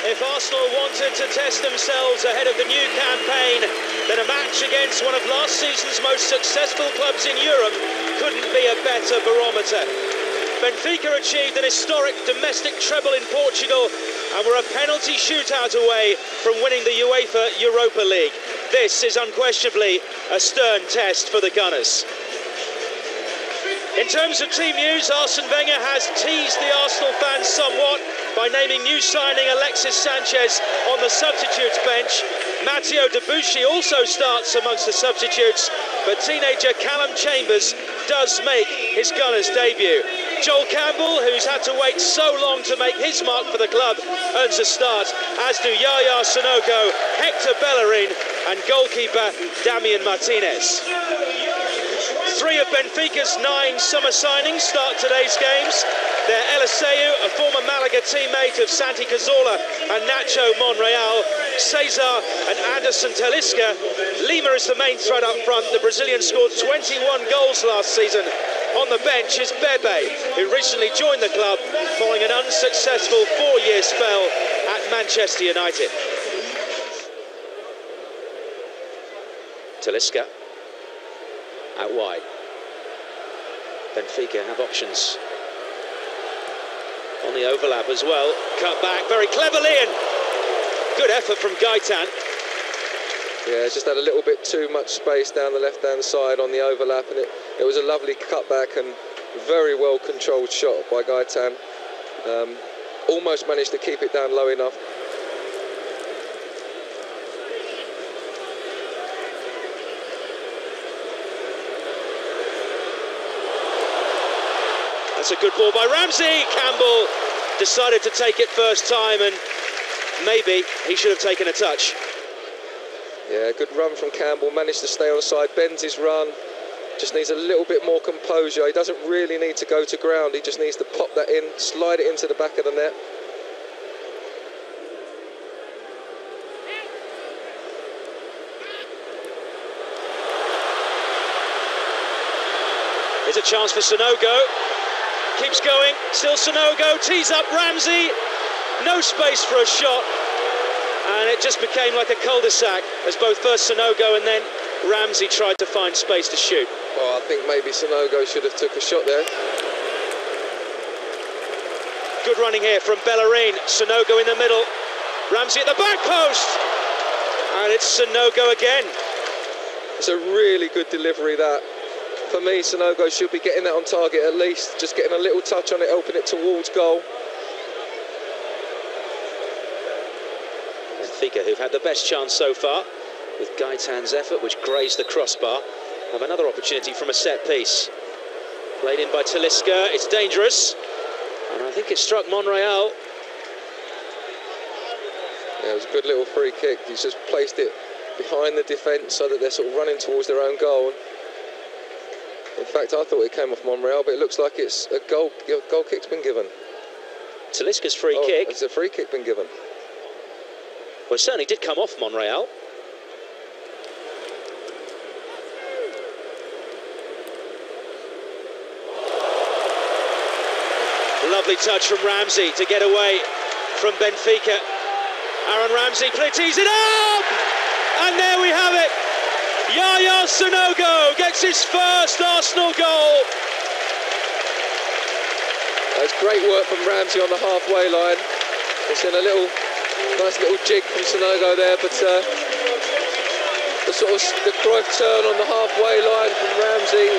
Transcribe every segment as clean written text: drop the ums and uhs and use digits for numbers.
If Arsenal wanted to test themselves ahead of the new campaign, then a match against one of last season's most successful clubs in Europe couldn't be a better barometer. Benfica achieved an historic domestic treble in Portugal and were a penalty shootout away from winning the UEFA Europa League. This is unquestionably a stern test for the Gunners. In terms of team news, Arsene Wenger has teased the Arsenal fans somewhat by naming new signing Alexis Sanchez on the substitutes bench. Matteo Debuchy also starts amongst the substitutes, but teenager Callum Chambers does make his Gunners debut. Joel Campbell, who's had to wait so long to make his mark for the club, earns a start, as do Yaya Sanogo, Hector Bellerin and goalkeeper Damian Martinez. 3 of Benfica's 9 summer signings start today's games. They're Eliseu, a former Malaga teammate of Santi Cazorla and Nacho Monreal, Cesar and Anderson Talisca. Lima is the main threat up front. The Brazilian scored 21 goals last season. On the bench is Bebe, who recently joined the club following an unsuccessful 4-year spell at Manchester United. Talisca out wide. Benfica have options on the overlap as well. Cut back very cleverly and good effort from Gaitan. Yeah, just had a little bit too much space down the left-hand side on the overlap, and it was a lovely cutback and very well controlled shot by Gaitan. Almost managed to keep it down low enough. That's a good ball by Ramsey. Campbell decided to take it first time, and maybe he should have taken a touch. Yeah, good run from Campbell, managed to stay on side, bends his run, just needs a little bit more composure. He doesn't really need to go to ground, he just needs to pop that in, slide it into the back of the net. Here's a chance for Sanogo. Keeps going, still Sanogo, tees up Ramsey. No space for a shot. And it just became like a cul-de-sac as both first Sanogo and then Ramsey tried to find space to shoot. Well, I think maybe Sanogo should have took a shot there. Good running here from Bellerin. Sanogo in the middle. Ramsey at the back post. And it's Sanogo again. It's a really good delivery, that. For me, Sanogo should be getting that on target at least, just getting a little touch on it, helping it towards goal. Benfica, who've had the best chance so far, with Gaitan's effort, which grazed the crossbar, have another opportunity from a set piece. Played in by Talisca, it's dangerous, and I think it struck Monreal. Yeah, it was a good little free kick. He's just placed it behind the defence so that they're sort of running towards their own goal. In fact, I thought it came off Monreal, but it looks like it's a goal kick's been given. Talisca's free kick. It's a free kick been given. Well, it certainly did come off Monreal. Lovely touch from Ramsey to get away from Benfica. Aaron Ramsey tees it up! And there we have it. Yaya Sanogo gets his first Arsenal goal. That's great work from Ramsey on the halfway line. It's in a nice little jig from Sanogo there, but the Cruyff turn on the halfway line from Ramsey,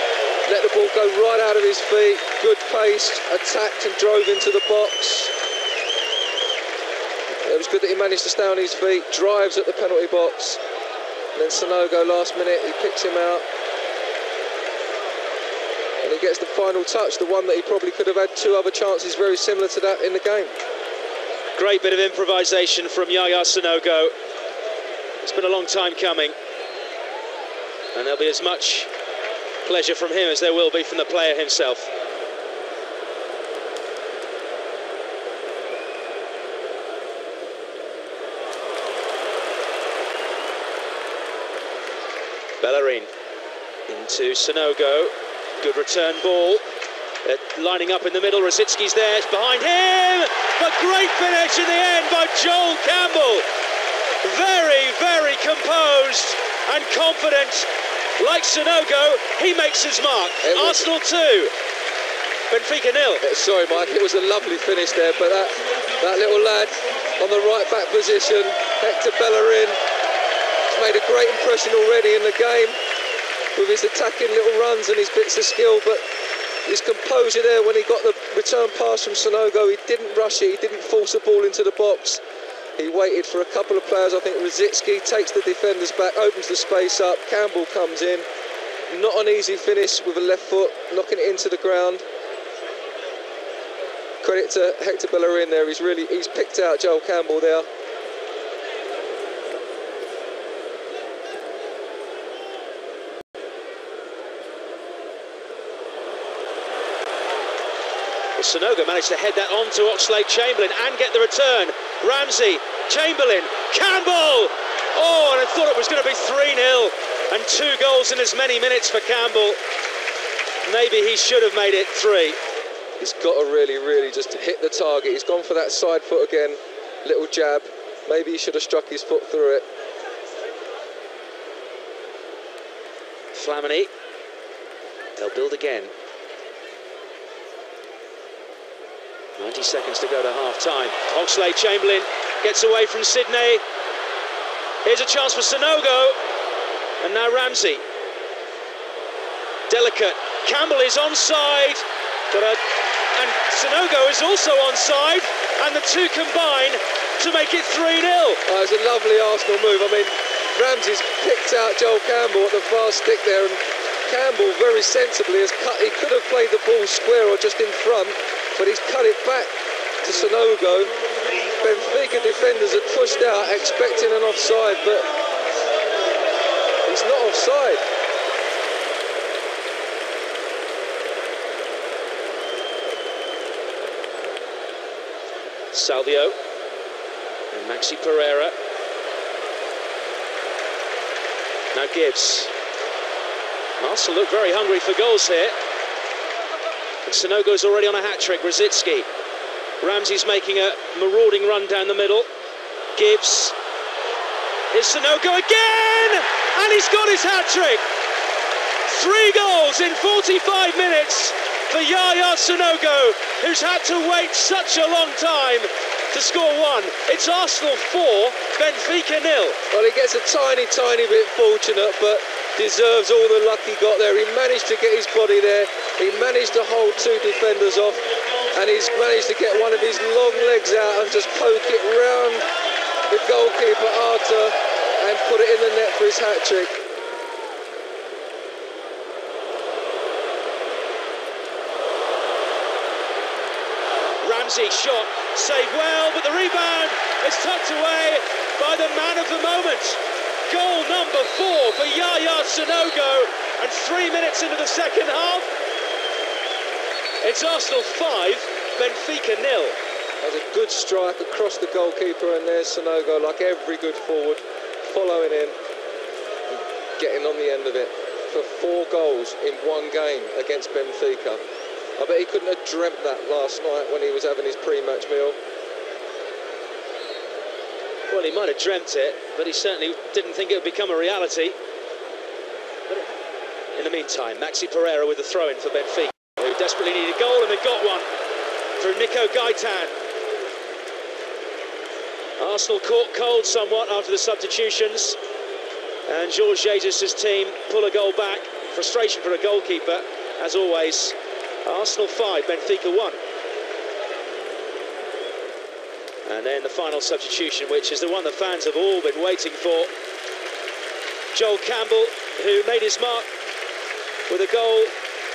let the ball go right out of his feet, good pace, attacked and drove into the box. It was good that he managed to stay on his feet, drives at the penalty box. And then Sanogo, last minute, he picks him out. And he gets the final touch, the one that he probably could have had 2 other chances very similar to that in the game. Great bit of improvisation from Yaya Sanogo. It's been a long time coming. And there'll be as much pleasure from him as there will be from the player himself. Bellerin into Sanogo, good return ball, lining up in the middle, Rosicki's there, it's behind him, but great finish in the end by Joel Campbell. Very, very composed and confident. Like Sonogo, he makes his mark. Arsenal 2, Benfica 0. Sorry, Mike, it was a lovely finish there, but that little lad on the right back position, Hector Bellerin, has made a great impression already in the game with his attacking little runs and his bits of skill, but his composure there when he got the return pass from Sonogo, he didn't rush it, he didn't force the ball into the box. He waited for a couple of players. I think Rosicki takes the defenders back, opens the space up, Campbell comes in. Not an easy finish with a left foot, knocking it into the ground. Credit to Hector Bellerin there, he's picked out Joel Campbell there. Sonogo managed to head that on to Oxlade-Chamberlain and get the return. Ramsey, Chamberlain, Campbell! Oh, and I thought it was going to be 3-0 and 2 goals in as many minutes for Campbell. Maybe he should have made it 3. He's got to really just hit the target. He's gone for that side foot again, little jab. Maybe he should have struck his foot through it. Flamini, they'll build again. 90 seconds to go to half-time. Oxlade-Chamberlain gets away from Sydney. Here's a chance for Sonogo. And now Ramsey. Delicate. Campbell is onside. And Sonogo is also onside. And the two combine to make it 3-0. Oh, it's a lovely Arsenal move. I mean, Ramsey's picked out Joel Campbell at the far stick there. And Campbell very sensibly has cut. He could have played the ball square or just in front, but he's cut it back to Sonogo. Benfica defenders had pushed out expecting an offside, but he's not offside. Salvio and Maxi Pereira. Now Gibbs. Arsenal look very hungry for goals here. And Sonogo's already on a hat-trick. Rosicki. Ramsey's making a marauding run down the middle. Gibbs. Here's Sonogo again! And he's got his hat-trick! 3 goals in 45 minutes for Yaya Sonogo, who's had to wait such a long time to score 1. It's Arsenal 4, Benfica 0. Well, he gets a tiny bit fortunate, but deserves all the luck he got there. He managed to get his body there. He managed to hold 2 defenders off, and he's managed to get one of his long legs out and just poke it round the goalkeeper Arthur and put it in the net for his hat-trick. Ramsey shot, saved well, but the rebound is tucked away by the man of the moment. Goal number 4 for Yaya Sonogo, and 3 minutes into the second half, it's Arsenal 5, Benfica 0. That's a good strike across the goalkeeper, and there's Sonogo, like every good forward, following in and getting on the end of it for 4 goals in 1 game against Benfica. I bet he couldn't have dreamt that last night when he was having his pre-match meal. Well, he might have dreamt it, but he certainly didn't think it would become a reality. But in the meantime, Maxi Pereira with the throw-in for Benfica, who desperately needed a goal, and they got one through Nico Gaitan. Arsenal caught cold somewhat after the substitutions, and Jorge Jesus' team pull a goal back. Frustration for a goalkeeper, as always. Arsenal 5, Benfica 1. And then the final substitution, which is the one the fans have all been waiting for. Joel Campbell, who made his mark with a goal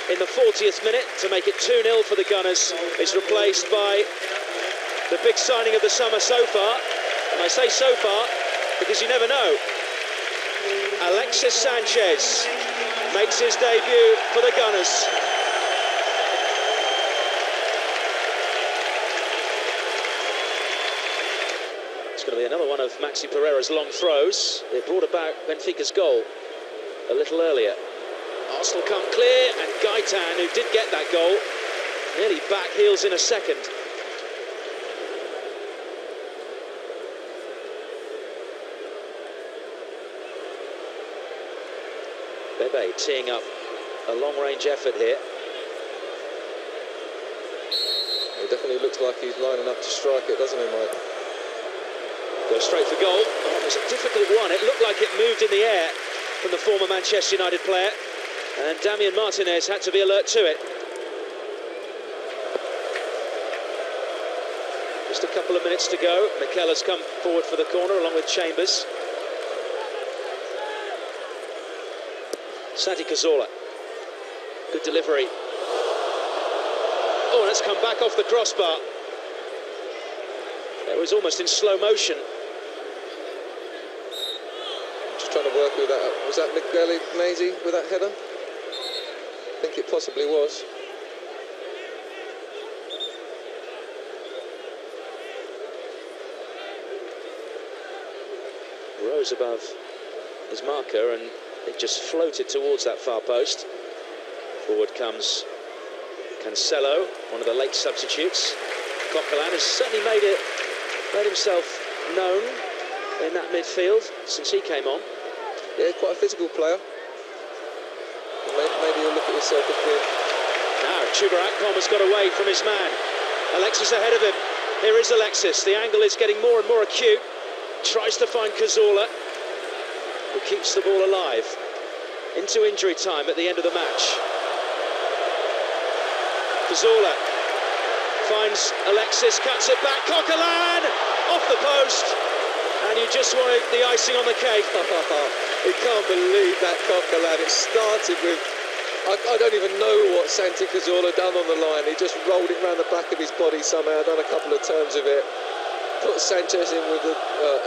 in the 40th minute to make it 2-0 for the Gunners, is replaced by the big signing of the summer so far. And I say so far because you never know. Alexis Sanchez makes his debut for the Gunners. It's going to be another one of Maxi Pereira's long throws. It brought about Benfica's goal a little earlier. Arsenal come clear, and Gaitan, who did get that goal, nearly back heels in a second. Bebe teeing up a long-range effort here. It definitely looks like he's lining up to strike it, doesn't he, Mike? Goes straight for goal. Oh, it was a difficult one. It looked like it moved in the air from the former Manchester United player, and Damian Martinez had to be alert to it. Just a couple of minutes to go. Mikel has come forward for the corner along with Chambers. Santi Cazorla. Good delivery. Oh, and it's come back off the crossbar. It was almost in slow motion. Just trying to work with that. Was that Miguel Maisie with that header? I think it possibly was. Rose above his marker and it just floated towards that far post. Forward comes Cancelo, one of the late substitutes. Coquelin has certainly made himself known in that midfield since he came on. Yeah, quite a physical player. Maybe you'll look at yourself as being... Now, Chuba Akpom has got away from his man. Alexis ahead of him. Here is Alexis. The angle is getting more and more acute. Tries to find Cazorla, who keeps the ball alive. Into injury time at the end of the match. Cazorla finds Alexis, cuts it back. Coquelin off the post, and you just want the icing on the cake. You can't believe that Coquelin. It started with, I don't even know what Santi Cazorla done on the line. He just rolled it round the back of his body somehow, done a couple of turns of it. Put Sanchez in with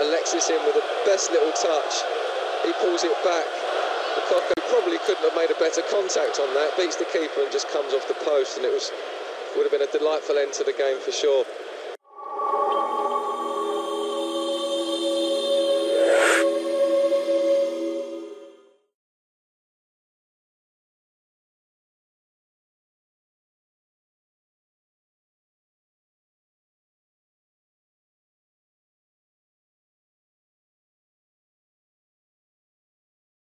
Alexis in with the best little touch. He pulls it back. The Coquelin probably couldn't have made a better contact on that. Beats the keeper and just comes off the post, and would have been a delightful end to the game for sure.